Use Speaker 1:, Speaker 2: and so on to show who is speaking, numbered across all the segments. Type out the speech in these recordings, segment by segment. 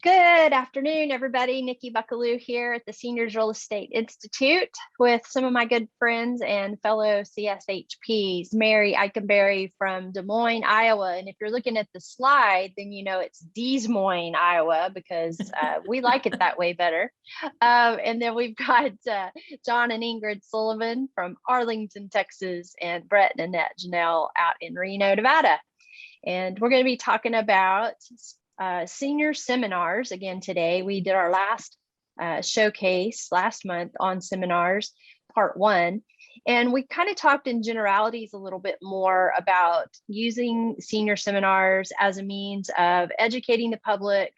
Speaker 1: Good afternoon, everybody. Nikki Buckaloo here at the Seniors Real Estate Institute with some of my good friends and fellow CSHPs, Mary Eikenberry from Des Moines, Iowa. And if you're looking at the slide, then you know it's Des Moines, Iowa, because we like it that way better. And then we've got John and Ingrid Sullivan from Arlington, Texas, and Brett and Annette Junell out in Reno, Nevada. And we're going to be talking about senior seminars again today. We did our last showcase last month on seminars, part 1, and we kind of talked in generalities a little bit more about using senior seminars as a means of educating the public,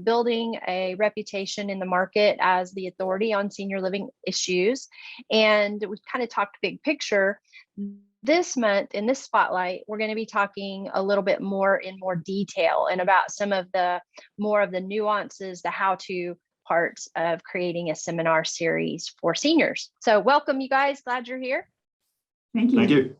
Speaker 1: building a reputation in the market as the authority on senior living issues. And we kind of talked big picture. This month in this spotlight, we're going to be talking a little bit more in more detail and about some of the more of the nuances, the how-to parts of creating a seminar series for seniors. So welcome, you guys. Glad you're here.
Speaker 2: Thank you.
Speaker 3: Thank you.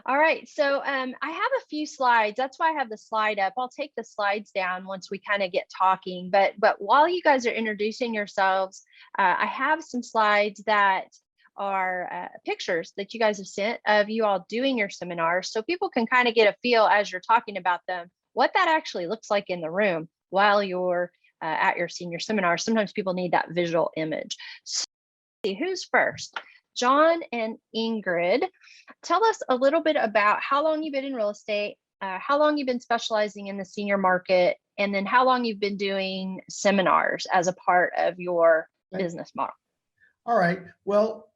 Speaker 1: All right. So I have a few slides. That's why I have the slide up. I'll take the slides down once we kind of get talking. But while you guys are introducing yourselves, I have some slides that are pictures that you guys have sent of you all doing your seminars, so people can kind of get a feel as you're talking about them, what that actually looks like in the room while you're at your senior seminar. Sometimes people need that visual image. So who's first? John and Ingrid, tell us a little bit about how long you've been in real estate, how long you've been specializing in the senior market, and then how long you've been doing seminars as a part of your business model.
Speaker 2: All right. Well,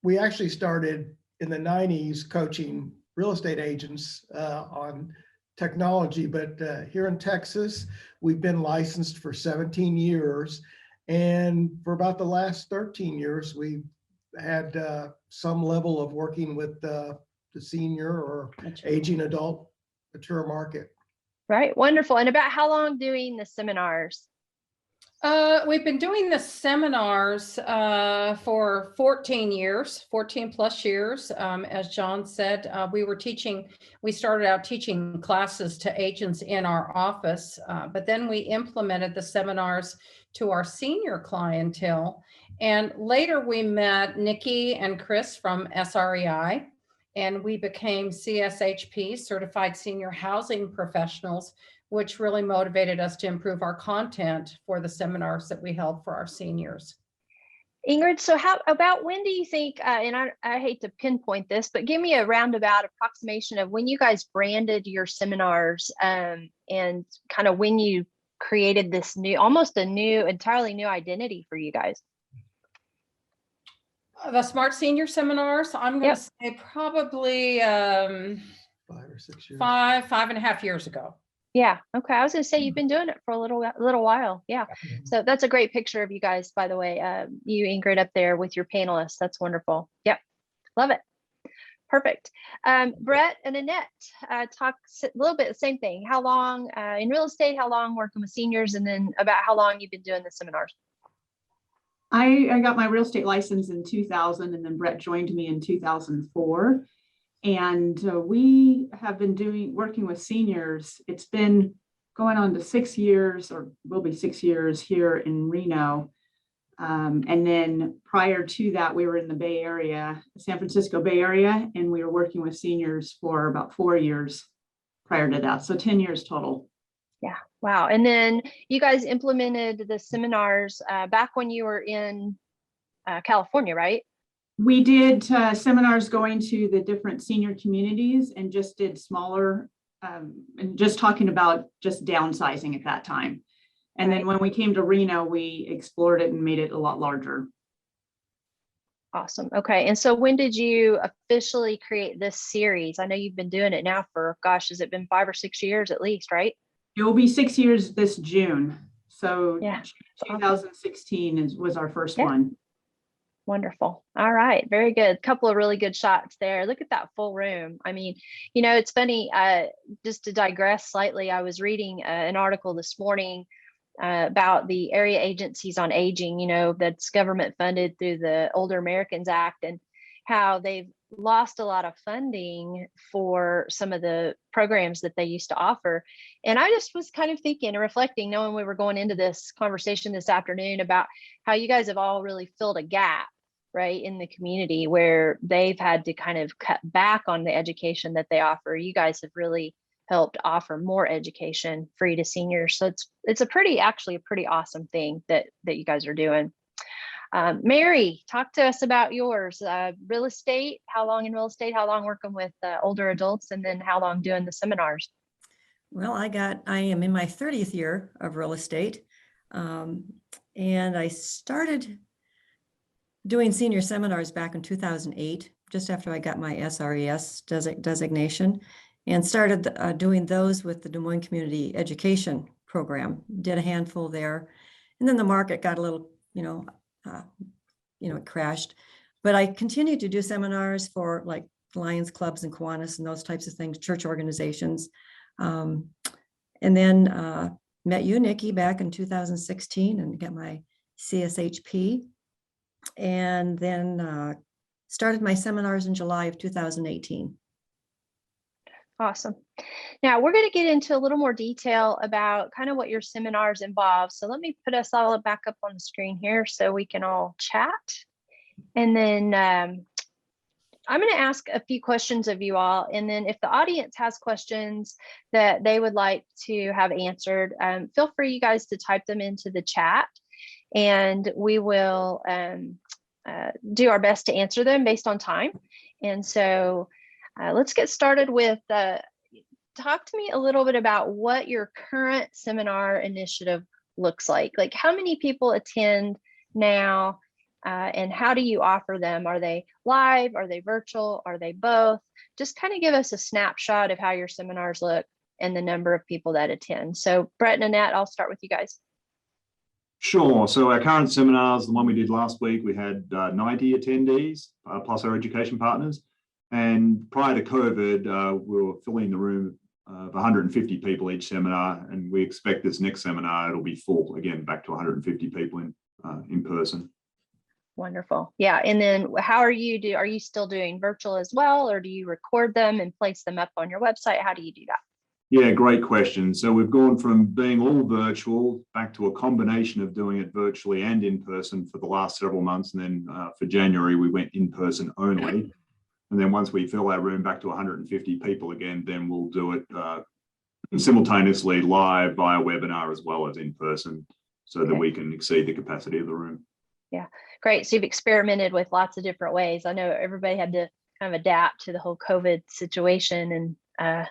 Speaker 2: we actually started in the 90s coaching real estate agents on technology, but here in Texas, we've been licensed for 17 years. And for about the last 13 years, we've had some level of working with the senior or aging adult mature market.
Speaker 1: Right. Wonderful. And about how long doing the seminars?
Speaker 4: We've been doing the seminars for 14 plus years. As John said, we started out teaching classes to agents in our office, but then we implemented the seminars to our senior clientele. And later we met Nikki and Chris from SREI, and we became CSHP, Certified Senior Housing Professionals, which really motivated us to improve our content for the seminars that we held for our seniors.
Speaker 1: Ingrid, so how about when do you think, and I hate to pinpoint this, but give me a roundabout approximation of when you guys branded your seminars and kind of when you created this entirely new identity for you guys?
Speaker 4: The Smart Senior Seminars, I'm going to say probably
Speaker 2: 5 or 6 years.
Speaker 4: 5.5 years ago.
Speaker 1: Yeah. Okay. I was going to say you've been doing it for a little while. Yeah. So that's a great picture of you guys, by the way. You, Ingrid, up there with your panelists. That's wonderful. Yep. Love it. Perfect. Brett and Annette, talk a little bit the same thing. How long in real estate, how long working with seniors, and then about how long you've been doing the seminars?
Speaker 3: I got my real estate license in 2000, and then Brett joined me in 2004. And we have been working with seniors. It's been going on to 6 years, or will be 6 years here in Reno. And then prior to that, we were in the Bay Area, San Francisco Bay Area, and we were working with seniors for about 4 years prior to that. So 10 years total.
Speaker 1: Yeah. Wow. And then you guys implemented the seminars back when you were in California, right?
Speaker 3: We did seminars going to the different senior communities and just did smaller and just talking about just downsizing at that time. And then when we came to Reno, we explored it and made it a lot larger.
Speaker 1: Awesome. Okay. And so when did you officially create this series? I know you've been doing it now for, gosh, has it been 5 or 6 years at least, right?
Speaker 3: It will be 6 years this June. So
Speaker 1: yeah,
Speaker 3: 2016 was our first one.
Speaker 1: Wonderful. All right. Very good. Couple of really good shots there. Look at that full room. I mean, you know, it's funny, just to digress slightly, I was reading an article this morning about the area agencies on aging, you know, that's government funded through the Older Americans Act, and how they've lost a lot of funding for some of the programs that they used to offer. And I just was kind of thinking and reflecting, knowing we were going into this conversation this afternoon, about how you guys have all really filled a gap, right, in the community where they've had to kind of cut back on the education that they offer. You guys have really helped offer more education free to seniors. So it's actually a pretty awesome thing that you guys are doing. Mary, talk to us about yours. Real estate, how long in real estate, how long working with older adults, and then how long doing the seminars?
Speaker 5: Well, I am in my 30th year of real estate. And I started doing senior seminars back in 2008, just after I got my SRES designation, and started doing those with the Des Moines Community Education Program. Did a handful there. And then the market got a little, it crashed. But I continued to do seminars for like Lions clubs and Kiwanis and those types of things, church organizations. And then met you, Nikki, back in 2016 and got my CSHP. And then started my seminars in July of 2018.
Speaker 1: Awesome. Now we're going to get into a little more detail about kind of what your seminars involve. So let me put us all back up on the screen here so we can all chat. And then I'm going to ask a few questions of you all. And then if the audience has questions that they would like to have answered, feel free, you guys, to type them into the chat. And we will do our best to answer them based on time. And so let's get started with, talk to me a little bit about what your current seminar initiative looks like. Like, how many people attend now, and how do you offer them? Are they live? Are they virtual? Are they both? Just kind of give us a snapshot of how your seminars look and the number of people that attend. So Brett and Annette, I'll start with you guys.
Speaker 6: Sure. So our current seminars, the one we did last week, we had 90 attendees, plus our education partners. And prior to COVID, we were filling the room of 150 people each seminar, and we expect this next seminar, it'll be full, again, back to 150 people in person.
Speaker 1: Wonderful. Yeah. And then how are you still doing virtual as well, or do you record them and place them up on your website? How do you do that?
Speaker 6: Yeah, great question. So we've gone from being all virtual back to a combination of doing it virtually and in person for the last several months. And then for January, we went in person only. And then once we fill our room back to 150 people again, then we'll do it simultaneously live via webinar as well as in person, so that we can exceed the capacity of the room.
Speaker 1: Yeah, great. So you've experimented with lots of different ways. I know everybody had to kind of adapt to the whole COVID situation, and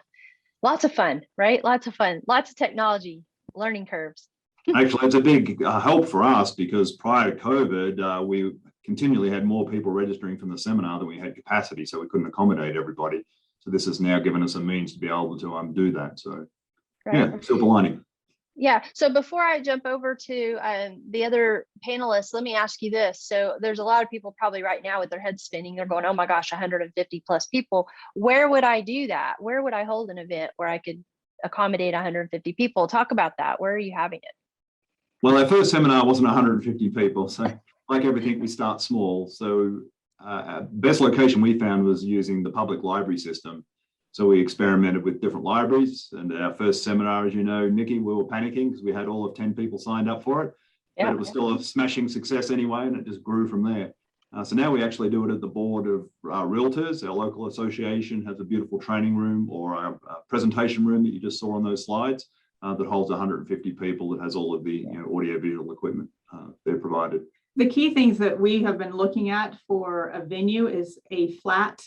Speaker 1: lots of fun, right? Lots of fun, lots of technology, learning curves.
Speaker 6: Actually, it's a big help for us, because prior to COVID, we continually had more people registering from the seminar than we had capacity, so we couldn't accommodate everybody. So this has now given us a means to be able to do that. So yeah, silver lining.
Speaker 1: Yeah. So before I jump over to the other panelists, let me ask you this. So there's a lot of people probably right now with their heads spinning. They're going, oh my gosh, 150 plus people. Where would I do that? Where would I hold an event where I could accommodate 150 people? Talk about that. Where are you having it?
Speaker 6: Well, our first seminar wasn't 150 people. So like everything, we start small. So best location we found was using the public library system. So we experimented with different libraries. And our first seminar, as you know, Nikki, we were panicking because we had all of 10 people signed up for it. Yeah. But it was still a smashing success anyway, and it just grew from there. So now we actually do it at the board of realtors. Our local association has a beautiful training room, or a presentation room that you just saw on those slides, that holds 150 people, that has all of the audio visual equipment they're provided.
Speaker 3: The key things that we have been looking at for a venue is a flat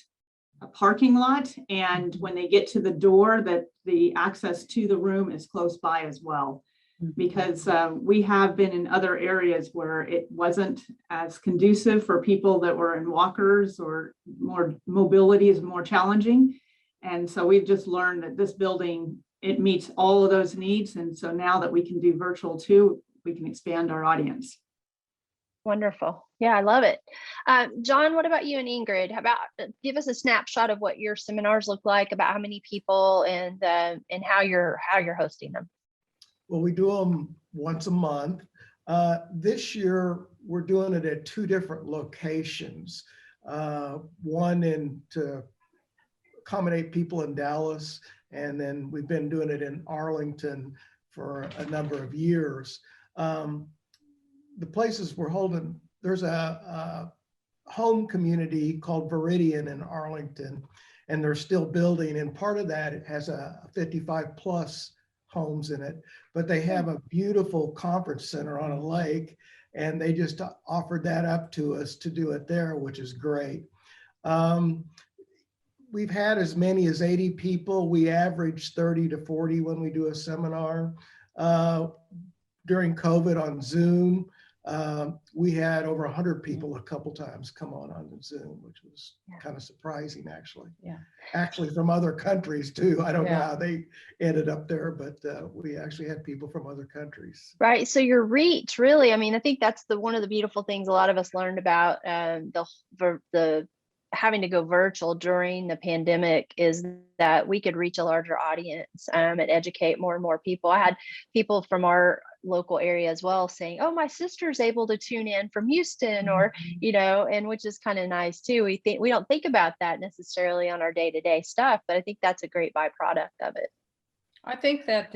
Speaker 3: parking lot, and when they get to the door, that the access to the room is close by as well. Because we have been in other areas where it wasn't as conducive for people that were in walkers, or more mobility is more challenging. And so we've just learned that this building, it meets all of those needs. And so now that we can do virtual too, we can expand our audience.
Speaker 1: Wonderful. Yeah, I love it. John, what about you and Ingrid? How about give us a snapshot of what your seminars look like, about how many people, and how you're hosting them.
Speaker 2: Well, we do them once a month. This year, we're doing it at 2 different locations. one to accommodate people in Dallas, and then we've been doing it in Arlington for a number of years. The places we're holding, there's a home community called Viridian in Arlington, and they're still building, and part of that, it has a 55 plus homes in it, but they have a beautiful conference center on a lake, and they just offered that up to us to do it there, which is great. We've had as many as 80 people. We average 30 to 40 when we do a seminar. During COVID on Zoom, we had over 100 people a couple times come on Zoom, which was kind of surprising, actually.
Speaker 4: Yeah.
Speaker 2: Actually from other countries too. I don't know
Speaker 4: Yeah.
Speaker 2: how they ended up there, but we actually had people from other countries.
Speaker 1: Right. So your reach, really, I mean, I think that's one of the beautiful things a lot of us learned about the having to go virtual during the pandemic is that we could reach a larger audience and educate more and more people. I had people from our local area as well saying, oh, my sister's able to tune in from Houston, or, you know, and which is kind of nice too. We don't think about that necessarily on our day-to-day stuff, but I think that's a great byproduct of it.
Speaker 4: I think that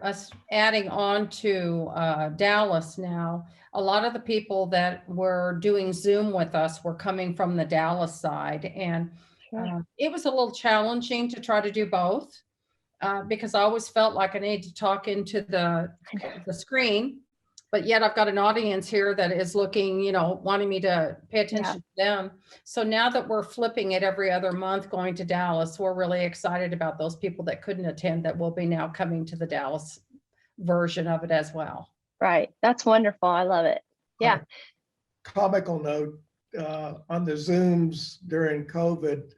Speaker 4: us adding on to Dallas now, a lot of the people that were doing Zoom with us were coming from the Dallas side, and it was a little challenging to try to do both because I always felt like I needed to talk into the screen, but yet I've got an audience here that is looking, you know, wanting me to pay attention to them. So now that we're flipping it every other month going to Dallas, we're really excited about those people that couldn't attend that will be now coming to the Dallas version of it as well.
Speaker 1: Right. That's wonderful. I love it. Yeah.
Speaker 2: Comical note, on the Zooms during COVID,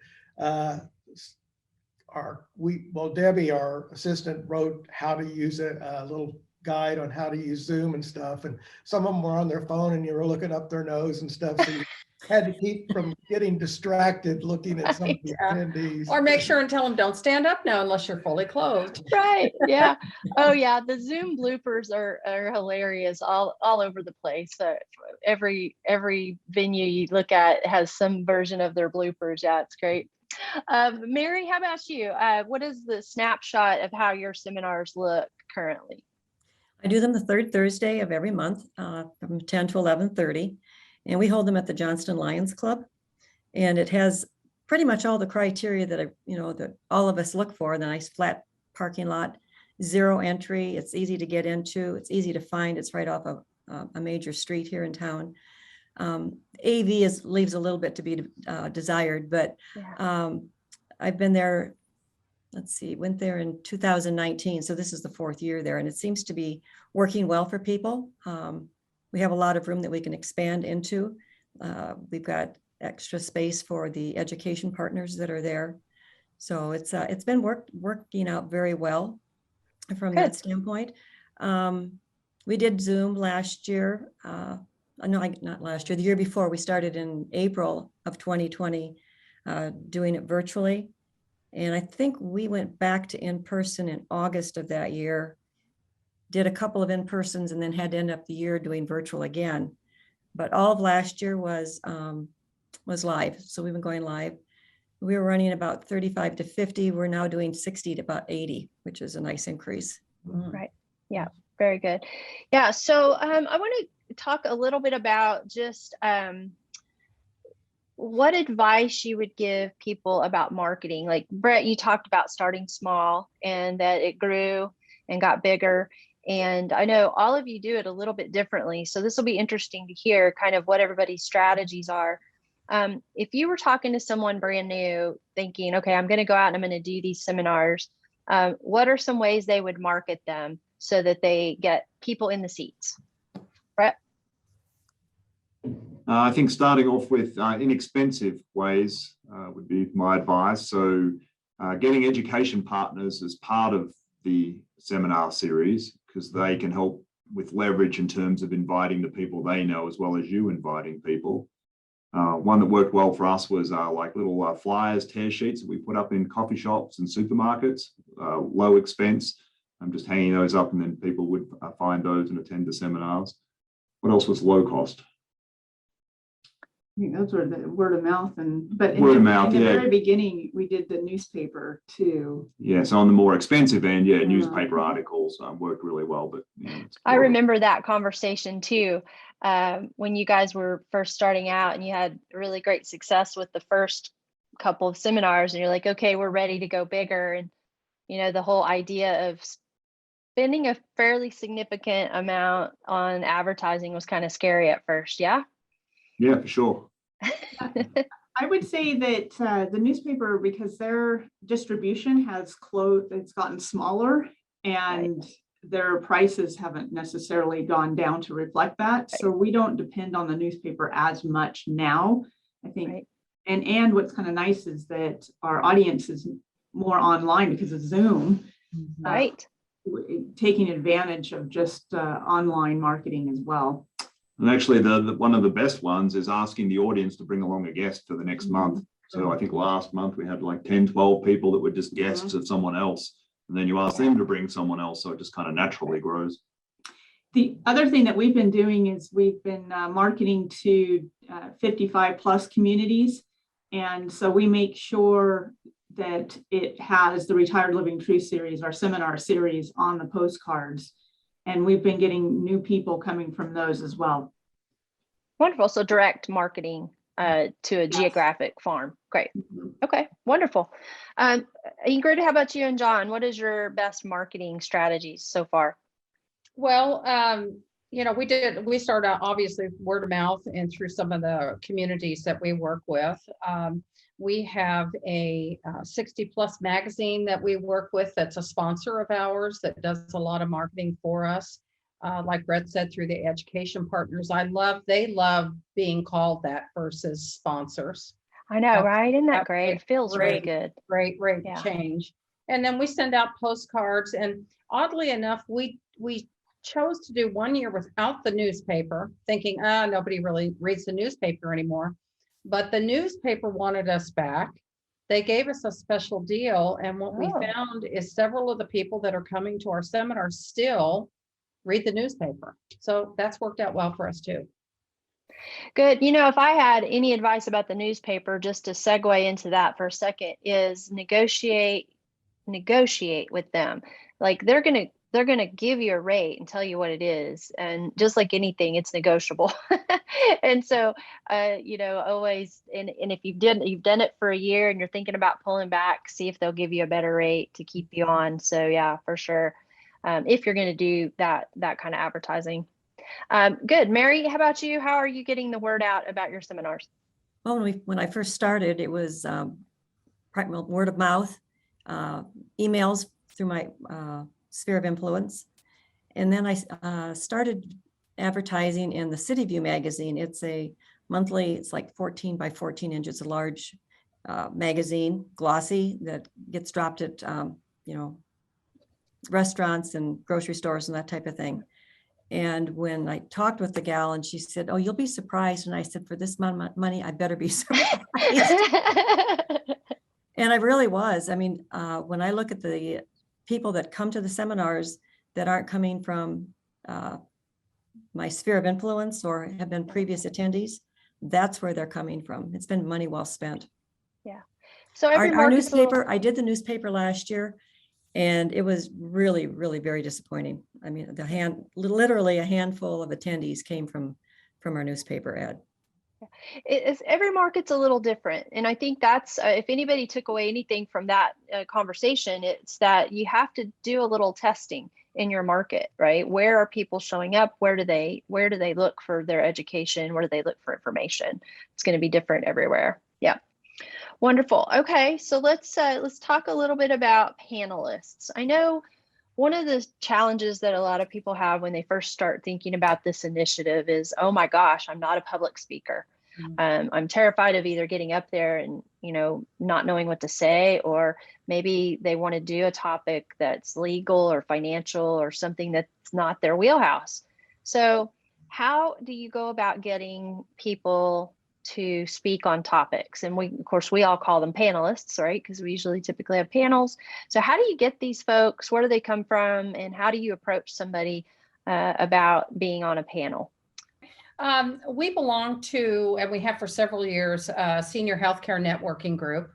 Speaker 2: Debbie, our assistant, wrote how to use a little guide on how to use Zoom and stuff. And some of them were on their phone and you were looking up their nose and stuff. So you had to keep from getting distracted looking at some of the attendees.
Speaker 4: Or make sure and tell them, don't stand up now unless you're fully clothed.
Speaker 1: Right. Yeah. Oh yeah. The Zoom bloopers are hilarious all over the place. Every venue you look at has some version of their bloopers. Yeah, it's great. Mary, how about you? What is the snapshot of how your seminars look currently?
Speaker 5: I do them the third Thursday of every month from 10 to 11:30, and we hold them at the Johnston Lions Club. And it has pretty much all the criteria that that all of us look for: the nice flat parking lot, zero entry. It's easy to get into. It's easy to find. It's right off of a major street here in town. AV leaves a little bit to be desired, but I've been there. Let's see, went there in 2019. So this is the fourth year there, and it seems to be working well for people. We have a lot of room that we can expand into. We've got extra space for the education partners that are there. So it's been working out very well from that standpoint. We did Zoom last year. No, not last year, the year before. We started in April of 2020, doing it virtually. And I think we went back to in-person in August of that year, did a couple of in-persons, and then had to end up the year doing virtual again. But all of last year was live. So we've been going live. We were running about 35 to 50. We're now doing 60 to about 80, which is a nice increase.
Speaker 1: Right. Yeah, very good. Yeah. So I want to talk a little bit about just what advice you would give people about marketing. Like Brett, you talked about starting small and that it grew and got bigger. And I know all of you do it a little bit differently. So this will be interesting to hear kind of what everybody's strategies are. If you were talking to someone brand new thinking, okay, I'm going to go out and I'm going to do these seminars, what are some ways they would market them so that they get people in the seats? Brett?
Speaker 6: I think starting off with inexpensive ways would be my advice. So getting education partners as part of the seminar series, because they can help with leverage in terms of inviting the people they know as well as you inviting people. One that worked well for us was like little flyers, tear sheets that we put up in coffee shops and supermarkets, low expense. I'm just hanging those up, and then people would find those and attend the seminars. What else was low cost?
Speaker 3: I think those were the word of mouth but
Speaker 6: Word of mouth,
Speaker 3: in the
Speaker 6: yeah.
Speaker 3: very beginning, we did the newspaper too.
Speaker 6: Yeah, so on the more expensive end, yeah,
Speaker 3: Yeah.
Speaker 6: newspaper articles worked really well, but it's
Speaker 1: I
Speaker 6: more of a-
Speaker 1: remember that conversation too, when you guys were first starting out and you had really great success with the first couple of seminars, and you're like, okay, we're ready to go bigger. And, the whole idea of spending a fairly significant amount on advertising was kind of scary at first. Yeah.
Speaker 6: Yeah, for sure.
Speaker 3: I would say that the newspaper, because their distribution has closed, it's gotten smaller, and their prices haven't necessarily gone down to reflect that. So we don't depend on the newspaper as much now, I think.
Speaker 1: Right.
Speaker 3: And what's kind of nice is that our audience is more online because of Zoom.
Speaker 1: Right.
Speaker 3: Taking advantage of just online marketing as well.
Speaker 6: And actually, the one of the best ones is asking the audience to bring along a guest for the next month. So I think last month we had like 10, 12 people that were just guests of someone else. And then you ask them to bring someone else. So it just kind of naturally grows.
Speaker 3: The other thing that we've been doing is we've been marketing to 55 plus communities. And so we make sure that it has the Retired Living Truth series, our seminar series, on the postcards. And we've been getting new people coming from those as well.
Speaker 1: Wonderful. So direct marketing to a geographic farm. Great. Okay, wonderful. Ingrid, how about you and John? What is your best marketing strategies so far?
Speaker 4: Well, we started out obviously word of mouth and through some of the communities that we work with. We have a 60 plus magazine that we work with that's a sponsor of ours that does a lot of marketing for us. Like Brett said, through the education partners, they love being called that versus sponsors.
Speaker 1: I know, right? Isn't that great? It feels really good.
Speaker 4: Great change. And then we send out postcards, and oddly enough, we chose to do 1 year without the newspaper, thinking, nobody really reads the newspaper anymore. But the newspaper wanted us back. They gave us a special deal. And what we found is several of the people that are coming to our seminars still read the newspaper. So that's worked out well for us too.
Speaker 1: Good. If I had any advice about the newspaper, just to segue into that for a second, is negotiate with them. Like they're going to give you a rate and tell you what it is. And just like anything, it's negotiable. And so, always, and if you've done it for a year and you're thinking about pulling back, see if they'll give you a better rate to keep you on. So yeah, for sure. If you're going to do that kind of advertising. Good. Mary, how about you? How are you getting the word out about your seminars?
Speaker 5: Well, when I first started, it was word of mouth, emails through my sphere of influence. And then I started advertising in the City View magazine. It's a monthly, it's like 14 by 14 inches, a large magazine, glossy, that gets dropped at, restaurants and grocery stores and that type of thing. And when I talked with the gal and she said, "Oh, you'll be surprised." And I said, "For this amount of money, I better be surprised." And I really was. I mean, when I look at the people that come to the seminars that aren't coming from my sphere of influence or have been previous attendees, that's where they're coming from. It's been money well spent.
Speaker 1: Yeah. So
Speaker 5: our newspaper, I did the newspaper last year, and it was really, really very disappointing. I mean, literally a handful of attendees came from our newspaper ad.
Speaker 1: Every market's a little different. And I think that's, if anybody took away anything from that conversation, it's that you have to do a little testing in your market, right? Where are people showing up? Where do they look for their education? Where do they look for information? It's going to be different everywhere. Yeah. Wonderful. Okay. So let's talk a little bit about panelists. I know one of the challenges that a lot of people have when they first start thinking about this initiative is, oh my gosh, I'm not a public speaker. I'm terrified of either getting up there and, not knowing what to say, or maybe they want to do a topic that's legal or financial or something that's not their wheelhouse. So how do you go about getting people to speak on topics? And of course, we all call them panelists, right? Because we usually typically have panels. So how do you get these folks? Where do they come from? And how do you approach somebody about being on a panel?
Speaker 4: We belong to, and we have for several years, senior healthcare networking group.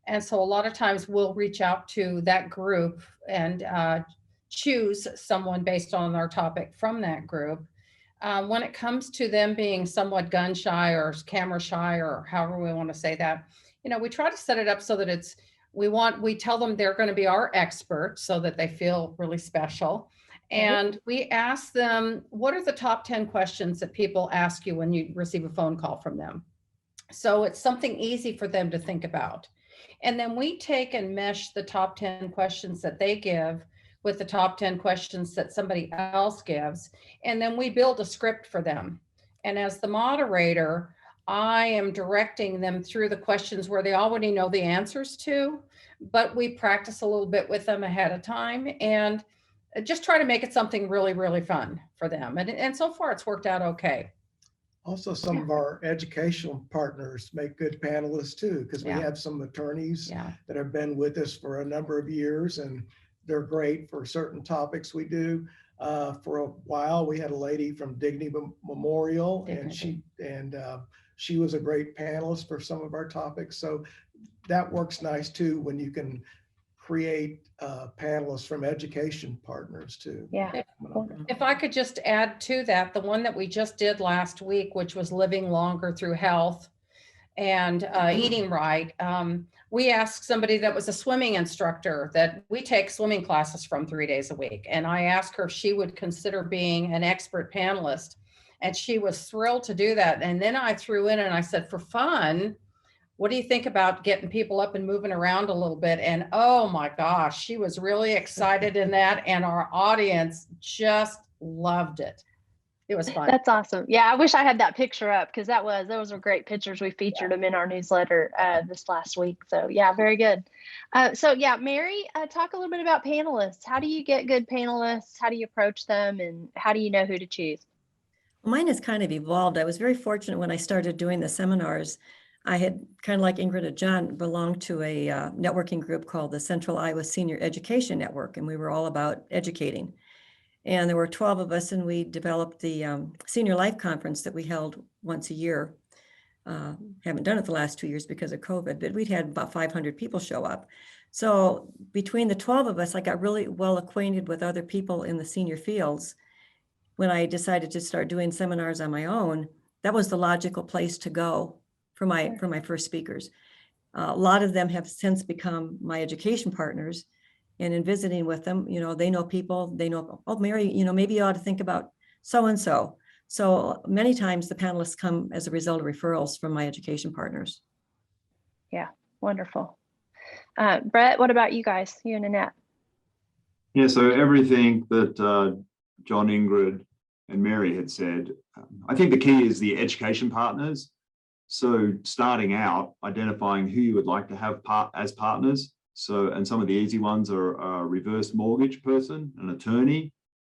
Speaker 4: And so a lot of times we'll reach out to that group and choose someone based on our topic from that group. When it comes to them being somewhat gun shy or camera shy, or however we want to say that, we try to set it up so that we tell them they're going to be our experts so that they feel really special. And we ask them, what are the top 10 questions that people ask you when you receive a phone call from them? So it's something easy for them to think about. And then we take and mesh the top 10 questions that they give with the top 10 questions that somebody else gives. And then we build a script for them. And as the moderator, I am directing them through the questions where they already know the answers to, but we practice a little bit with them ahead of time and just try to make it something really, really fun for them. And so far it's worked out okay.
Speaker 2: Also, some of our educational partners make good panelists too, because we have some attorneys that have been with us for a number of years, and they're great for certain topics we do. For a while, we had a lady from Dignity Memorial, and she was a great panelist for some of our topics. So that works nice too when you can create panelists from education partners too.
Speaker 1: Yeah.
Speaker 4: If I could just add to that, the one that we just did last week, which was living longer through health and eating right. We asked somebody that was a swimming instructor that we take swimming classes from 3 days a week. And I asked her if she would consider being an expert panelist. And she was thrilled to do that. And then I threw in and I said, for fun, what do you think about getting people up and moving around a little bit? And oh my gosh, she was really excited in that. And our audience just loved it. It was fun.
Speaker 1: That's awesome. Yeah, I wish I had that picture up because those were great pictures. We featured them in our newsletter this last week. So yeah, very good. Mary, talk a little bit about panelists. How do you get good panelists? How do you approach them? And how do you know who to choose?
Speaker 5: Mine has kind of evolved. I was very fortunate when I started doing the seminars. I had, kind of like Ingrid and John, belonged to a networking group called the Central Iowa Senior Education Network, and we were all about educating. And there were 12 of us, and we developed the Senior Life Conference that we held once a year. Haven't done it the last 2 years because of COVID, but we'd had about 500 people show up. So between the 12 of us, I got really well acquainted with other people in the senior fields. When I decided to start doing seminars on my own, that was the logical place to go for my first speakers. A lot of them have since become my education partners. And in visiting with them, they know people, they know, oh, Mary, maybe you ought to think about so-and-so. So many times the panelists come as a result of referrals from my education partners.
Speaker 1: Yeah, wonderful. Brett, what about you guys, you and Annette?
Speaker 6: Yeah, so everything that John, Ingrid, and Mary had said, I think the key is the education partners. So starting out, identifying who you would like to have as partners. So, and some of the easy ones are a reverse mortgage person, an attorney,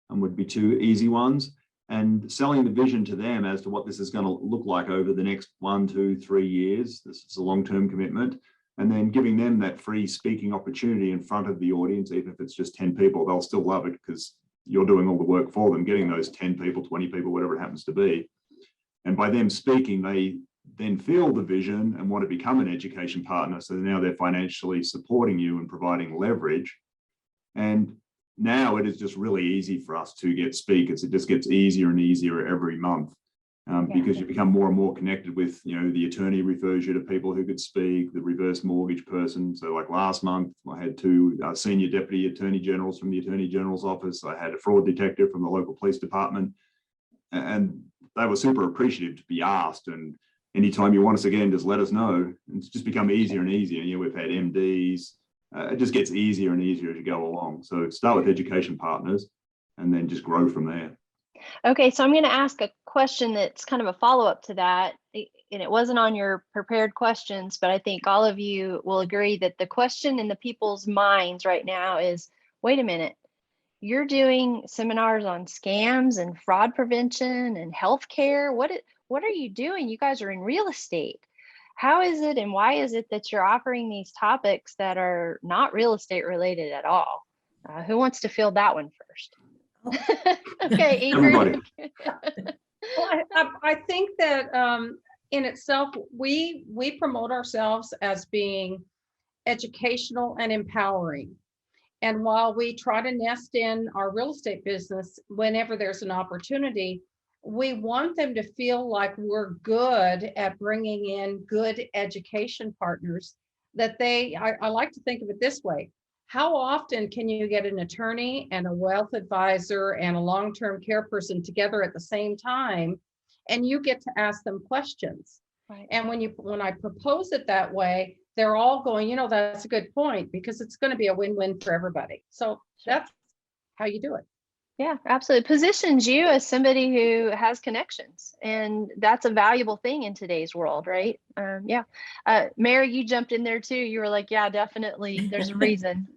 Speaker 6: and would be two easy ones. And selling the vision to them as to what this is going to look like over the next 1, 2, 3 years. This is a long-term commitment. And then giving them that free speaking opportunity in front of the audience, even if it's just 10 people, they'll still love it because you're doing all the work for them, getting those 10 people, 20 people, whatever it happens to be. And by them speaking, they then feel the vision and want to become an education partner. So now they're financially supporting you and providing leverage. And now it is just really easy for us to get speakers. It just gets easier and easier every month because you become more and more connected with, the attorney refers you to people who could speak, the reverse mortgage person. So like last month, I had 2 senior deputy attorney generals from the attorney general's office. I had a fraud detective from the local police department, and they were super appreciative to be asked. And anytime you want us again, just let us know. It's just become easier and easier. We've had MDs. It just gets easier and easier as you go along. So start with education partners and then just grow from there.
Speaker 1: Okay, so I'm going to ask a question that's kind of a follow-up to that. And it wasn't on your prepared questions, but I think all of you will agree that the question in the people's minds right now is, wait a minute, you're doing seminars on scams and fraud prevention and healthcare. What are you doing? You guys are in real estate. How is it and why is it that you're offering these topics that are not real estate related at all? Who wants to field that one first? Okay, Ingrid.
Speaker 4: Well, I think that in itself, we promote ourselves as being educational and empowering. And while we try to nest in our real estate business whenever there's an opportunity, we want them to feel like we're good at bringing in good education partners that I like to think of it this way. How often can you get an attorney and a wealth advisor and a long-term care person together at the same time, and you get to ask them questions?
Speaker 1: Right.
Speaker 4: And when I propose it that way, they're all going, you know, that's a good point, because it's going to be a win-win for everybody. So that's how you do it.
Speaker 1: Yeah, absolutely. Positions you as somebody who has connections, and that's a valuable thing in today's world, right? Yeah. Mary, you jumped in there too. You were like, yeah, definitely. There's a reason.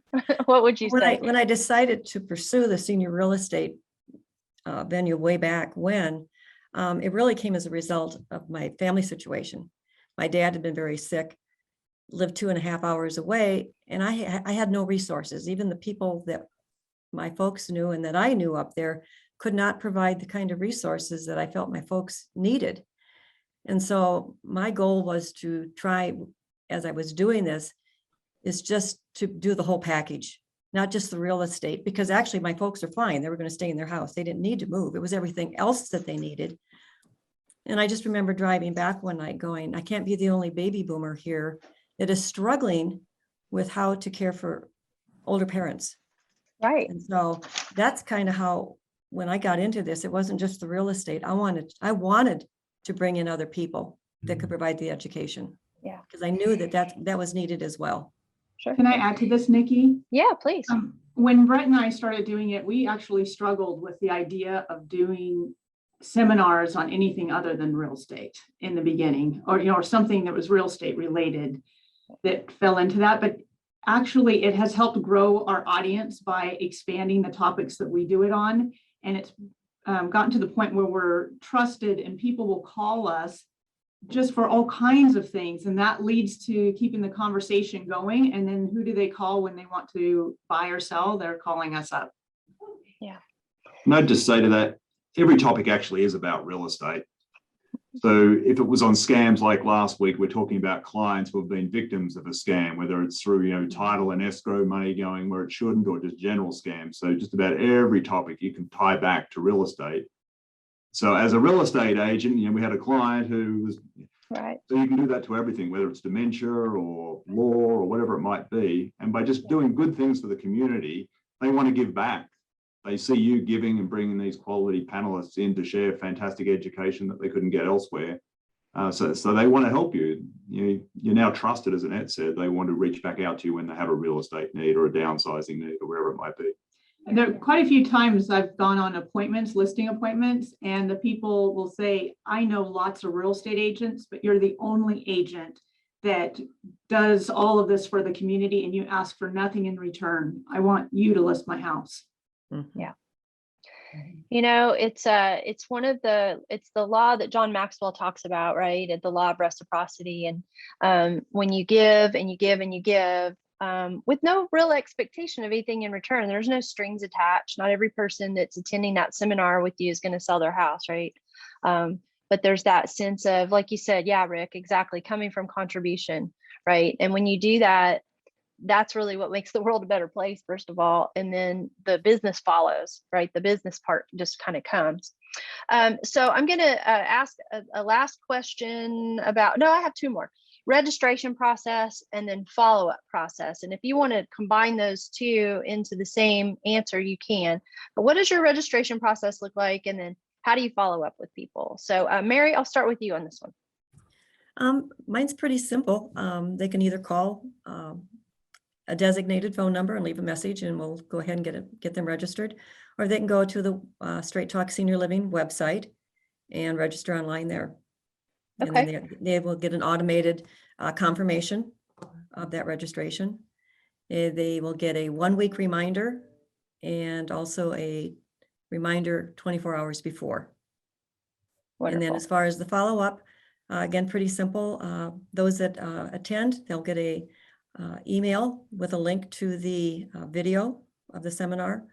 Speaker 1: What would you say?
Speaker 5: When I decided to pursue the senior real estate venue way back when, it really came as a result of my family situation. My dad had been very sick, lived 2.5 hours away, and I had no resources. Even the people that my folks knew and that I knew up there could not provide the kind of resources that I felt my folks needed. And so my goal was to try, as I was doing this, is just to do the whole package, not just the real estate, because actually my folks are fine. They were going to stay in their house. They didn't need to move. It was everything else that they needed. And I just remember driving back one night going, I can't be the only baby boomer here that is struggling with how to care for older parents.
Speaker 1: Right.
Speaker 5: And so that's kind of how, when I got into this, it wasn't just the real estate. I wanted to bring in other people that could provide the education.
Speaker 1: Yeah.
Speaker 5: Because I knew that was needed as well.
Speaker 1: Sure.
Speaker 3: Can I add to this, Nikki?
Speaker 1: Yeah, please.
Speaker 3: When Brett and I started doing it, we actually struggled with the idea of doing seminars on anything other than real estate in the beginning, or, you know, or something that was real estate related that fell into that. But actually, it has helped grow our audience by expanding the topics that we do it on. And it's gotten to the point where we're trusted and people will call us just for all kinds of things. And that leads to keeping the conversation going. And then who do they call when they want to buy or sell? They're calling us up.
Speaker 1: Yeah.
Speaker 6: And I'd just say to that, every topic actually is about real estate. So if it was on scams like last week, we're talking about clients who have been victims of a scam, whether it's through, you know, title and escrow money going where it shouldn't, or just general scams. So just about every topic you can tie back to real estate. So as a real estate agent, you know, we had a client who was,
Speaker 1: Right.
Speaker 6: so you can do that to everything, whether it's dementia or law or whatever it might be. And by just doing good things for the community, they want to give back. They see you giving and bringing these quality panelists in to share fantastic education that they couldn't get elsewhere. So they want to help you. You're now trusted, as Annette said. They want to reach back out to you when they have a real estate need or a downsizing need or wherever it might be.
Speaker 3: There are quite a few times I've gone on appointments, listing appointments, and the people will say, I know lots of real estate agents, but you're the only agent that does all of this for the community and you ask for nothing in return. I want you to list my house.
Speaker 1: Yeah. You know, it's the law that John Maxwell talks about, right? The law of reciprocity. And when you give and you give and you give, with no real expectation of anything in return, there's no strings attached. Not every person that's attending that seminar with you is going to sell their house, right? But there's that sense of, like you said, yeah, Rick, exactly, coming from contribution, right? And when you do that, that's really what makes the world a better place, first of all. And then the business follows, right? The business part just kind of comes. So I'm going to ask a last question about, no, I have two more. Registration process and then follow-up process. And if you want to combine those two into the same answer, you can. But what does your registration process look like? And then how do you follow up with people? So Mary, I'll start with you on this one.
Speaker 5: Mine's pretty simple. They can either call a designated phone number and leave a message and we'll go ahead and get them registered, or they can go to the Straight Talk Senior Living website and register online there.
Speaker 1: Okay.
Speaker 5: And then they will get an automated confirmation of that registration. They will get a 1-week reminder and also a reminder 24 hours before.
Speaker 1: Wonderful.
Speaker 5: And then as far as the follow-up, again, pretty simple. Those that attend, they'll get a email with a link to the video of the seminar.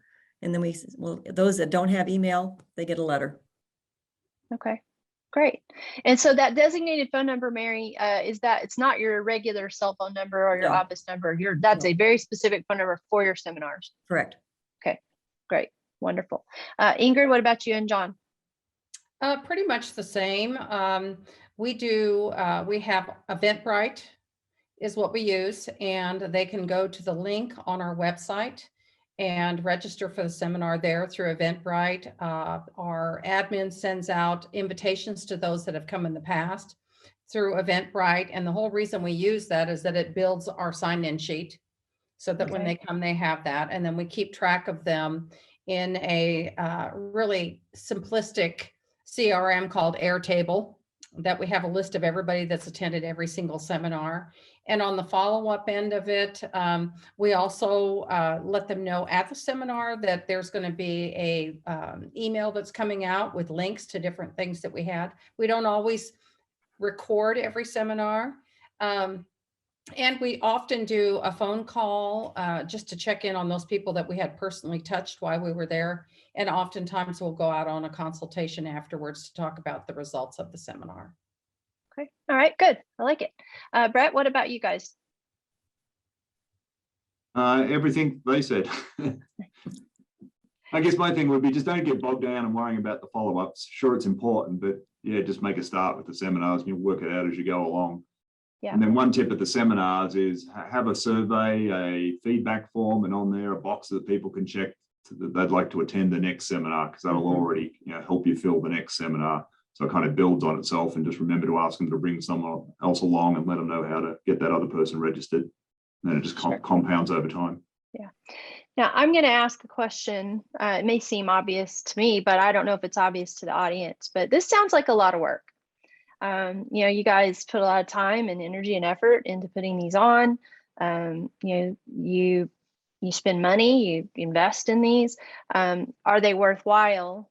Speaker 5: And then those that don't have email, they get a letter.
Speaker 1: Okay, great. And so that designated phone number, Mary, is that it's not your regular cell phone number or your
Speaker 5: No.
Speaker 1: office number. That's
Speaker 5: No.
Speaker 1: a very specific phone number for your seminars.
Speaker 5: Correct.
Speaker 1: Okay, great, wonderful. Ingrid, what about you and John?
Speaker 4: Pretty much the same. We have Eventbrite is what we use, and they can go to the link on our website and register for the seminar there through Eventbrite. Our admin sends out invitations to those that have come in the past through Eventbrite. And the whole reason we use that is that it builds our sign-in sheet so that when they come, they have that. And then we keep track of them in a really simplistic CRM called Airtable, that we have a list of everybody that's attended every single seminar. And on the follow-up end of it, we also let them know at the seminar that there's going to be a email that's coming out with links to different things that we had. We don't always record every seminar. And we often do a phone call just to check in on those people that we had personally touched while we were there. And oftentimes we'll go out on a consultation afterwards to talk about the results of the seminar.
Speaker 1: Okay, all right, good. I like it. Brett, what about you guys?
Speaker 6: Everything they said. I guess my thing would be just don't get bogged down and worrying about the follow-ups. Sure, it's important, but yeah, just make a start with the seminars and you'll work it out as you go along.
Speaker 1: Yeah.
Speaker 6: And then one tip at the seminars is have a survey, a feedback form, and on there a box that people can check that they'd like to attend the next seminar, because that'll already help you fill the next seminar. So it kind of builds on itself, and just remember to ask them to bring someone else along and let them know how to get that other person registered. And then it just compounds over time.
Speaker 1: Yeah. Now I'm going to ask a question. It may seem obvious to me, but I don't know if it's obvious to the audience, but this sounds like a lot of work. You guys put a lot of time and energy and effort into putting these on. You spend money, you invest in these. Are they worthwhile?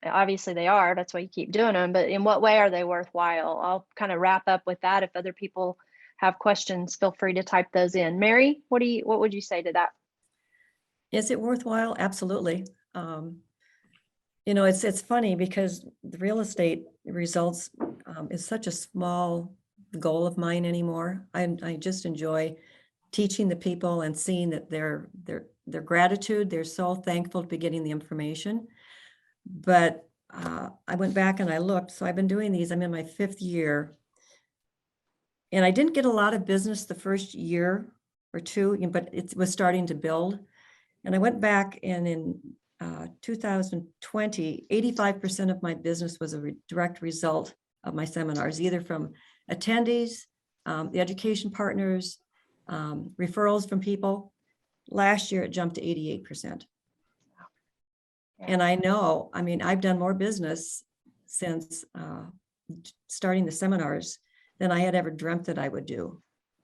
Speaker 1: Obviously they are, that's why you keep doing them, but in what way are they worthwhile? I'll kind of wrap up with that. If other people have questions, feel free to type those in. Mary, what would you say to that?
Speaker 5: Is it worthwhile? Absolutely. It's funny because the real estate results is such a small goal of mine anymore. I just enjoy teaching the people and seeing that their gratitude. They're so thankful to be getting the information. But I went back and I looked. So I've been doing these. I'm in my 5th year. And I didn't get a lot of business the first year or two, but it was starting to build. And I went back, and in 2020, 85% of my business was a direct result of my seminars, either from attendees, the education partners, referrals from people. Last year, it jumped to 88%. And I know, I've done more business since starting the seminars than I had ever dreamt that I would do.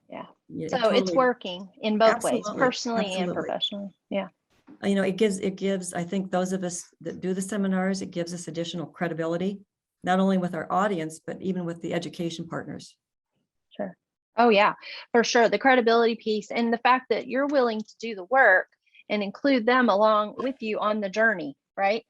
Speaker 1: Yeah.
Speaker 5: It
Speaker 1: So
Speaker 5: totally,
Speaker 1: it's working in both ways,
Speaker 5: absolutely,
Speaker 1: personally and
Speaker 5: absolutely.
Speaker 1: professionally. Yeah.
Speaker 5: It gives, I think those of us that do the seminars, it gives us additional credibility, not only with our audience, but even with the education partners.
Speaker 1: Sure. Oh yeah, for sure. The credibility piece and the fact that you're willing to do the work and include them along with you on the journey, right?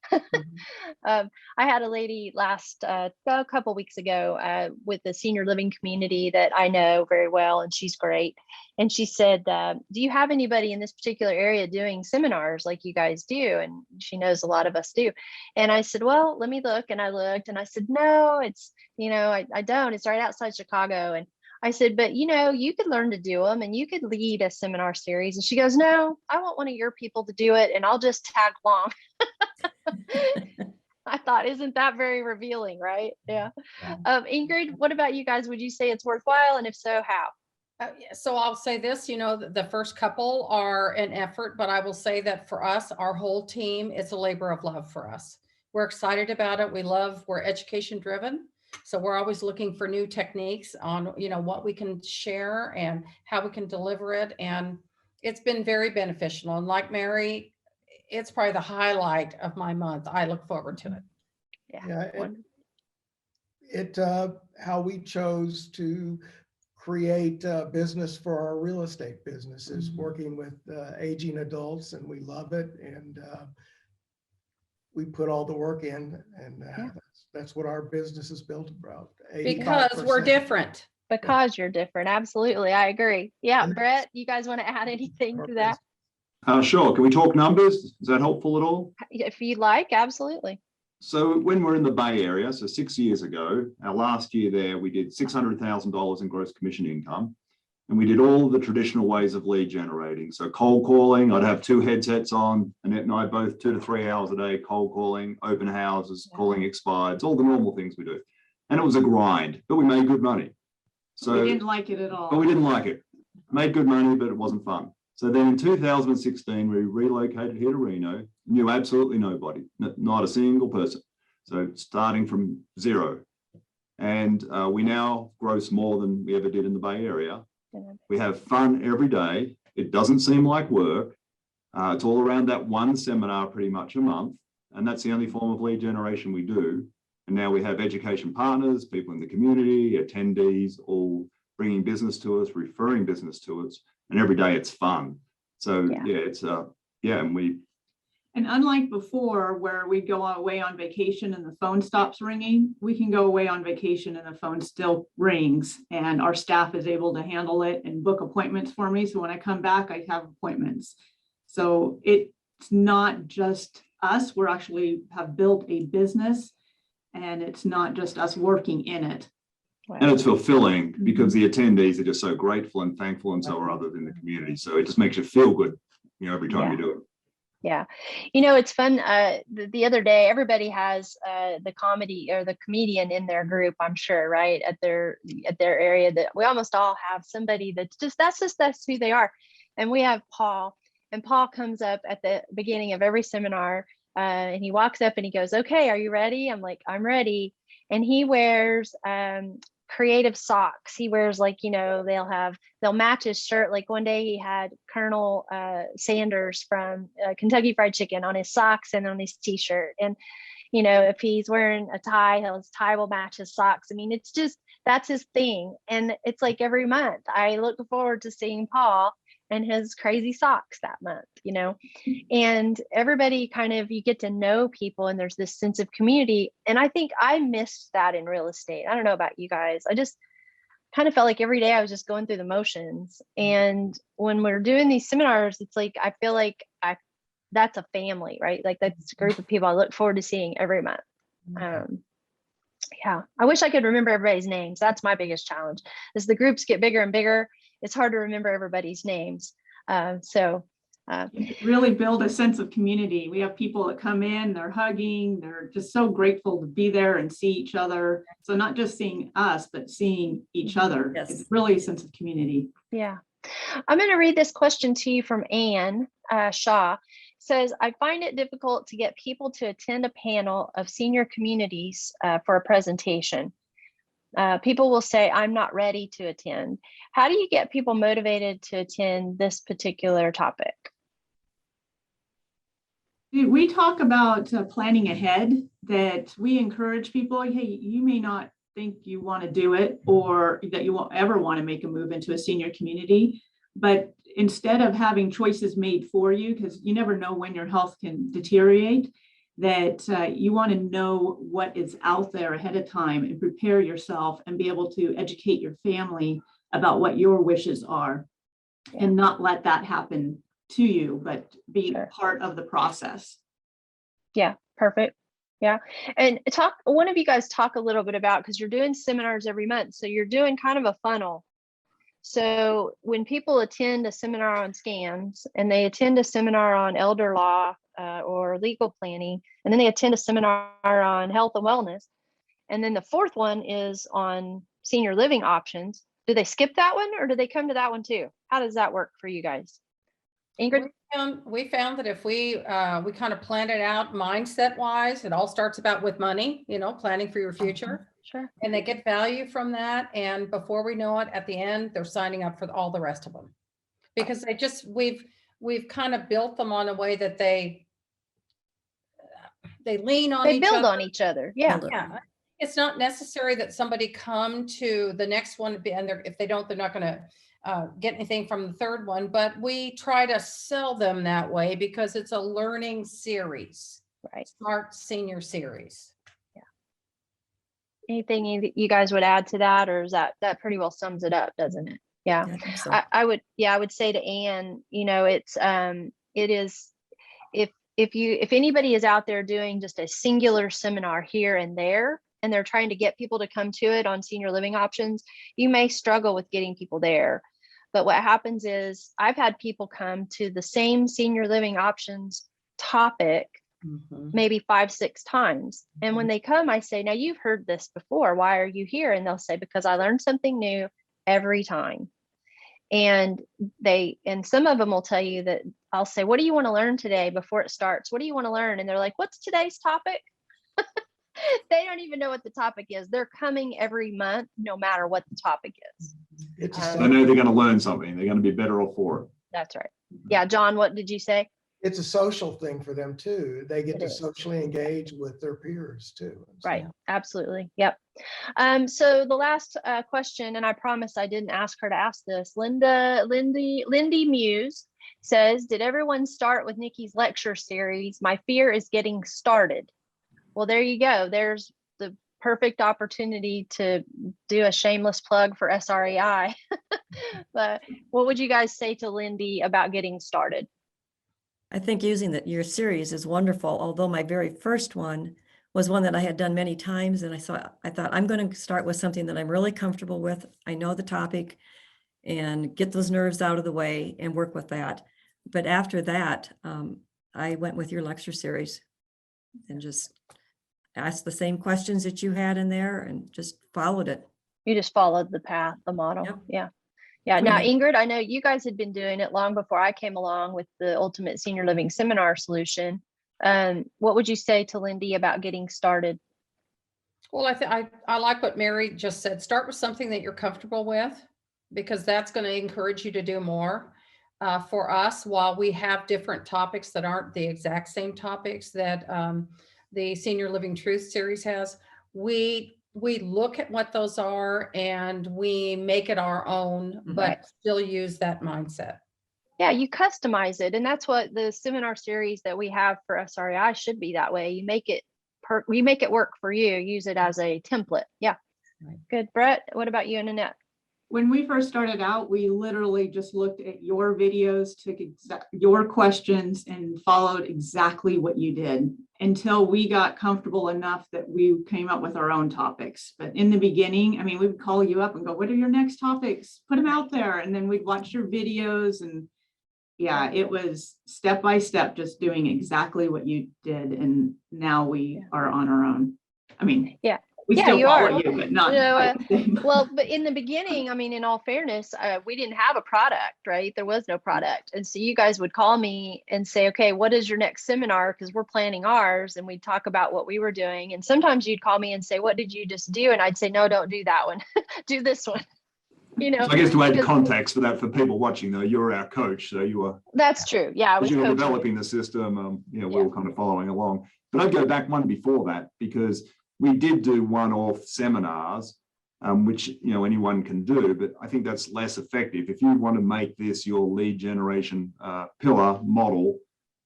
Speaker 1: I had a lady a couple weeks ago with the senior living community that I know very well, and she's great. And she said, do you have anybody in this particular area doing seminars like you guys do? And she knows a lot of us do. And I said, well, let me look. And I looked and I said, no, it's, I don't. It's right outside Chicago. And I said, but you could learn to do them and you could lead a seminar series. And she goes, no, I want one of your people to do it and I'll just tag along. I thought, isn't that very revealing, right? Yeah. Ingrid, what about you guys? Would you say it's worthwhile? And if so, how?
Speaker 4: So I'll say this, the first couple are an effort, but I will say that for us, our whole team, it's a labor of love for us. We're excited about it. We're education driven. So we're always looking for new techniques on, what we can share and how we can deliver it. And it's been very beneficial. And like Mary, it's probably the highlight of my month. I look forward to it.
Speaker 2: Yeah. How we chose to create a business for our real estate businesses, working with aging adults, and we love it. And we put all the work in, and that's what our business is built about.
Speaker 4: Because we're
Speaker 2: 85%.
Speaker 4: different.
Speaker 1: Because you're different. Absolutely. I agree. Yeah.
Speaker 2: And
Speaker 1: Brett, you guys want to add anything
Speaker 2: our
Speaker 1: to that?
Speaker 6: Sure. Can we talk numbers? Is that helpful at all?
Speaker 1: If you'd like, absolutely.
Speaker 6: So when we're in the Bay Area, so 6 years ago, our last year there, we did $600,000 in gross commission income. And we did all the traditional ways of lead generating. So cold calling, I'd have 2 headsets on, Annette and I both 2 to 3 hours a day, cold calling, open houses, calling expireds, all the normal things we do. And it was a grind, but we made good money. So
Speaker 3: We didn't like it at all.
Speaker 6: But we didn't like it. Made good money, but it wasn't fun. So then in 2016, we relocated here to Reno, knew absolutely nobody, not a single person. So starting from zero. And we now gross more than we ever did in the Bay Area. We have fun every day. It doesn't seem like work. It's all around that one seminar pretty much a month. And that's the only form of lead generation we do. And now we have education partners, people in the community, attendees, all bringing business to us, referring business to us. And every day it's fun. So it's
Speaker 3: And unlike before, where we go away on vacation and the phone stops ringing, we can go away on vacation and the phone still rings, and our staff is able to handle it and book appointments for me. So when I come back, I have appointments. So it's not just us. We're actually have built a business, and it's not just us working in it.
Speaker 6: And it's fulfilling because the attendees are just so grateful and thankful, and so are others in the community. So it just makes you feel good, every time you do it.
Speaker 1: Yeah. It's fun. The other day, everybody has the comedy or the comedian in their group, I'm sure, right? At their area, that we almost all have somebody that's who they are. And we have Paul, and Paul comes up at the beginning of every seminar and he walks up and he goes, "Okay, are you ready?" I'm like, "I'm ready." And he wears creative socks. He wears they'll match his shirt. Like one day he had Colonel Sanders from Kentucky Fried Chicken on his socks and on his t-shirt. And, if he's wearing a tie, his tie will match his socks. I mean, it's just, that's his thing. And it's like every month I look forward to seeing Paul and his crazy socks that month, and everybody you get to know people, and there's this sense of community. And I think I missed that in real estate. I don't know about you guys. I just kind of felt like every day I was just going through the motions. And when we're doing these seminars, it's like, I feel like that's a family, right? Like that's a group of people I look forward to seeing every month. I wish I could remember everybody's names. That's my biggest challenge. As the groups get bigger and bigger, it's hard to remember everybody's names.
Speaker 3: Really build a sense of community. We have people that come in, they're hugging, they're just so grateful to be there and see each other. So not just seeing us, but seeing each other.
Speaker 5: Yes.
Speaker 3: It's really a sense of community.
Speaker 1: Yeah. I'm going to read this question to you from Anne Shaw. It says, "I find it difficult to get people to attend a panel of senior communities for a presentation. People will say, I'm not ready to attend. How do you get people motivated to attend this particular topic?"
Speaker 3: We talk about planning ahead, that we encourage people, hey, you may not think you want to do it, or that you won't ever want to make a move into a senior community. But instead of having choices made for you, because you never know when your health can deteriorate, that you want to know what is out there ahead of time and prepare yourself and be able to educate your family about what your wishes are, and not let that happen to you, but be part of the process.
Speaker 1: Yeah, perfect. Yeah. And one of you guys talk a little bit about, because you're doing seminars every month, so you're doing kind of a funnel. So when people attend a seminar on scams, and they attend a seminar on elder law or legal planning, and then they attend a seminar on health and wellness, and then the fourth one is on senior living options, do they skip that one, or do they come to that one too? How does that work for you guys? Ingrid?
Speaker 4: We found that if we kind of plan it out mindset wise, it all starts with money, planning for your future.
Speaker 1: Sure.
Speaker 4: And they get value from that. And before we know it, at the end, they're signing up for all the rest of them, because we've kind of built them on a way that they lean on each other. They build
Speaker 1: on each other. Yeah.
Speaker 4: Yeah. It's not necessary that somebody come to the next one, and if they don't, they're not going to get anything from the third one. But we try to sell them that way because it's a learning series.
Speaker 1: Right.
Speaker 4: Smart Senior Series.
Speaker 1: Anything you guys would add to that, or is that pretty well sums it up, doesn't it? Yeah.
Speaker 5: Yeah, I think so.
Speaker 1: I would say to Ann, it is, if anybody is out there doing just a singular seminar here and there, and they're trying to get people to come to it on senior living options, you may struggle with getting people there. But what happens is I've had people come to the same senior living options topic maybe 5-6 times. And when they come, I say, now you've heard this before. Why are you here? And they'll say, because I learned something new every time. And some of them will tell you that I'll say, what do you want to learn today before it starts? What do you want to learn? And they're like, what's today's topic? They don't even know what the topic is. They're coming every month, no matter what the topic is.
Speaker 6: They know they're going to learn something. They're going to be better off for it.
Speaker 1: That's right. Yeah. John, what did you say?
Speaker 2: It's a social thing for them too. They get
Speaker 1: It
Speaker 2: to
Speaker 1: is.
Speaker 2: socially engage with their peers too.
Speaker 1: Right. Absolutely. Yep. So the last question, and I promise I didn't ask her to ask this, Lindy Muse says, did everyone start with Nikki's lecture series? My fear is getting started. Well, there you go. There's the perfect opportunity to do a shameless plug for SREI. But what would you guys say to Lindy about getting started?
Speaker 5: I think using your series is wonderful, although my very first one was one that I had done many times, and I thought I'm going to start with something that I'm really comfortable with. I know the topic, and get those nerves out of the way and work with that. But after that, I went with your lecture series and just asked the same questions that you had in there and just followed it.
Speaker 1: You just followed the path, the model.
Speaker 5: Yep.
Speaker 1: Yeah. Yeah. Now, Ingrid, I know you guys had been doing it long before I came along with the Ultimate Senior Living Seminar Solution. What would you say to Lindy about getting started?
Speaker 4: Well, I like what Mary just said. Start with something that you're comfortable with, because that's going to encourage you to do more. For us, while we have different topics that aren't the exact same topics that the Senior Living Truth series has, we look at what those are and we make it our own, but still use that mindset.
Speaker 1: Yeah, you customize it. And that's what the seminar series that we have for SREI should be that way. You make it work for you, use it as a template. Yeah.
Speaker 4: Right.
Speaker 1: Good. Brett, what about you and Annette?
Speaker 3: When we first started out, we literally just looked at your videos, took your questions and followed exactly what you did until we got comfortable enough that we came up with our own topics. But in the beginning, I mean, we would call you up and go, what are your next topics? Put them out there. And then we'd watch your videos, and yeah, it was step by step, just doing exactly what you did. And now we are on our own. I mean,
Speaker 1: yeah.
Speaker 3: We still follow you, but not.
Speaker 1: Well, but in the beginning, I mean, in all fairness, we didn't have a product, right? There was no product. And so you guys would call me and say, okay, what is your next seminar? Because we're planning ours, and we'd talk about what we were doing. And sometimes you'd call me and say, what did you just do? And I'd say, no, don't do that one. Do this one. You know,
Speaker 6: so I guess to add context for that, for people watching, though, you're our coach. So you are.
Speaker 1: That's true. Yeah. I was
Speaker 6: you're developing the system. We're all kind of following along. But I'd go back one before that, because we did do one-off seminars, which anyone can do, but I think that's less effective. If you want to make this your lead generation pillar model,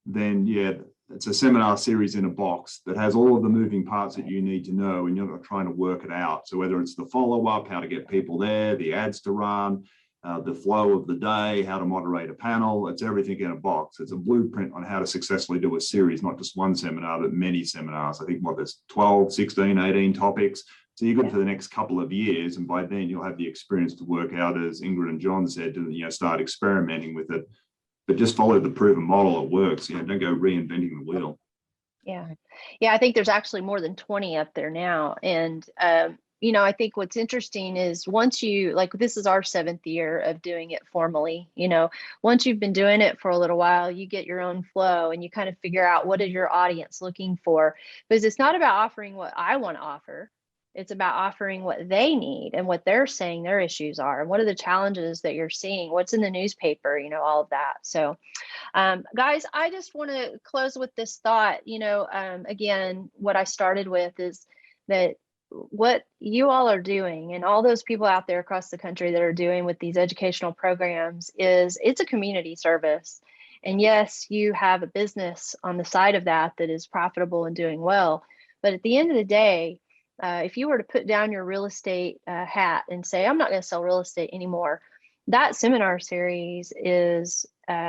Speaker 6: then yeah, it's a seminar series in a box that has all of the moving parts that you need to know, and you're not trying to work it out. So whether it's the follow-up, how to get people there, the ads to run, the flow of the day, how to moderate a panel, it's everything in a box. It's a blueprint on how to successfully do a series, not just one seminar, but many seminars. I think there's 12, 16, 18 topics. So you're good for the next couple of years. And by then you'll have the experience to work out, as Ingrid and John said, to start experimenting with it. But just follow the proven model. It works. Don't go reinventing the wheel.
Speaker 1: Yeah. Yeah. I think there's actually more than 20 up there now. And, I think what's interesting is once this is our 7th year of doing it formally, once you've been doing it for a little while, you get your own flow and you kind of figure out what is your audience looking for, because it's not about offering what I want to offer. It's about offering what they need and what they're saying their issues are, and what are the challenges that you're seeing, what's in the newspaper, all of that. So, guys, I just want to close with this thought. Again, what I started with is that what you all are doing, and all those people out there across the country that are doing with these educational programs, it's a community service. And yes, you have a business on the side of that that is profitable and doing well. But at the end of the day, if you were to put down your real estate hat and say, I'm not going to sell real estate anymore, that seminar series is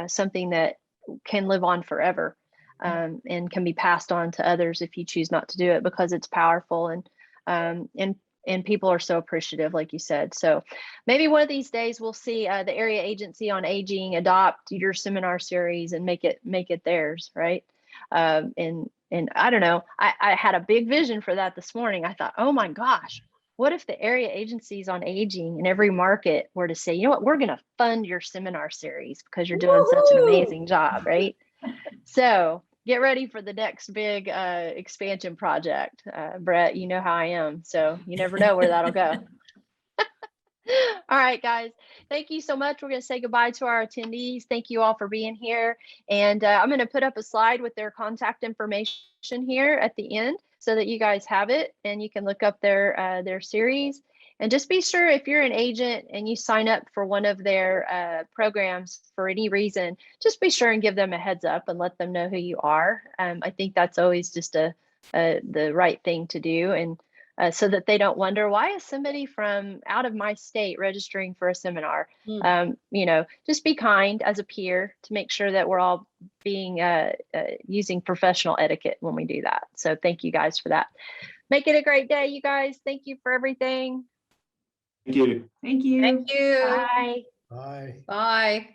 Speaker 1: something that can live on forever, and can be passed on to others if you choose not to do it, because it's powerful, and people are so appreciative, like you said. So maybe one of these days we'll see the Area Agency on Aging adopt your seminar series and make it theirs, right? And I don't know, I had a big vision for that this morning. I thought, oh my gosh, what if the area agencies on aging in every market were to say, you know what, we're going to fund your seminar series because you're doing such an amazing job, right? So get ready for the next big expansion project. Brett, you know how I am, so you never know where that'll go. All right, guys, thank you so much. We're going to say goodbye to our attendees. Thank you all for being here. And I'm going to put up a slide with their contact information here at the end so that you guys have it and you can look up their series. And just be sure, if you're an agent and you sign up for one of their programs for any reason, just be sure and give them a heads up and let them know who you are. I think that's always just the right thing to do. And so that they don't wonder, why is somebody from out of my state registering for a seminar? You know, just be kind as a peer to make sure that we're all being using professional etiquette when we do that. So thank you guys for that. Make it a great day, you guys. Thank you for everything.
Speaker 6: Thank you.
Speaker 3: Thank you.
Speaker 4: Thank you.
Speaker 1: Bye.
Speaker 2: Bye.
Speaker 4: Bye.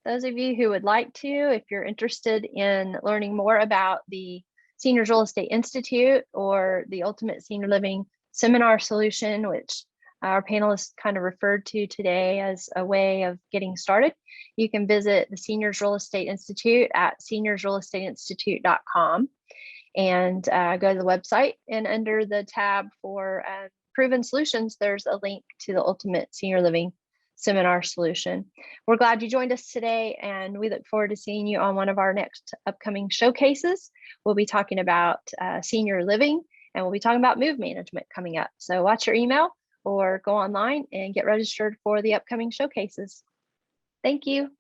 Speaker 1: Those of you who would like to, if you're interested in learning more about the Seniors Real Estate Institute or the Ultimate Senior Living Seminar Solution, which our panelists kind of referred to today as a way of getting started, you can visit the Seniors Real Estate Institute at seniorsrealestateinstitute.com and go to the website. And under the tab for proven solutions, there's a link to the Ultimate Senior Living Seminar Solution. We're glad you joined us today, and we look forward to seeing you on one of our next upcoming showcases. We'll be talking about senior living, and we'll be talking about move management coming up. So watch your email or go online and get registered for the upcoming showcases. Thank you.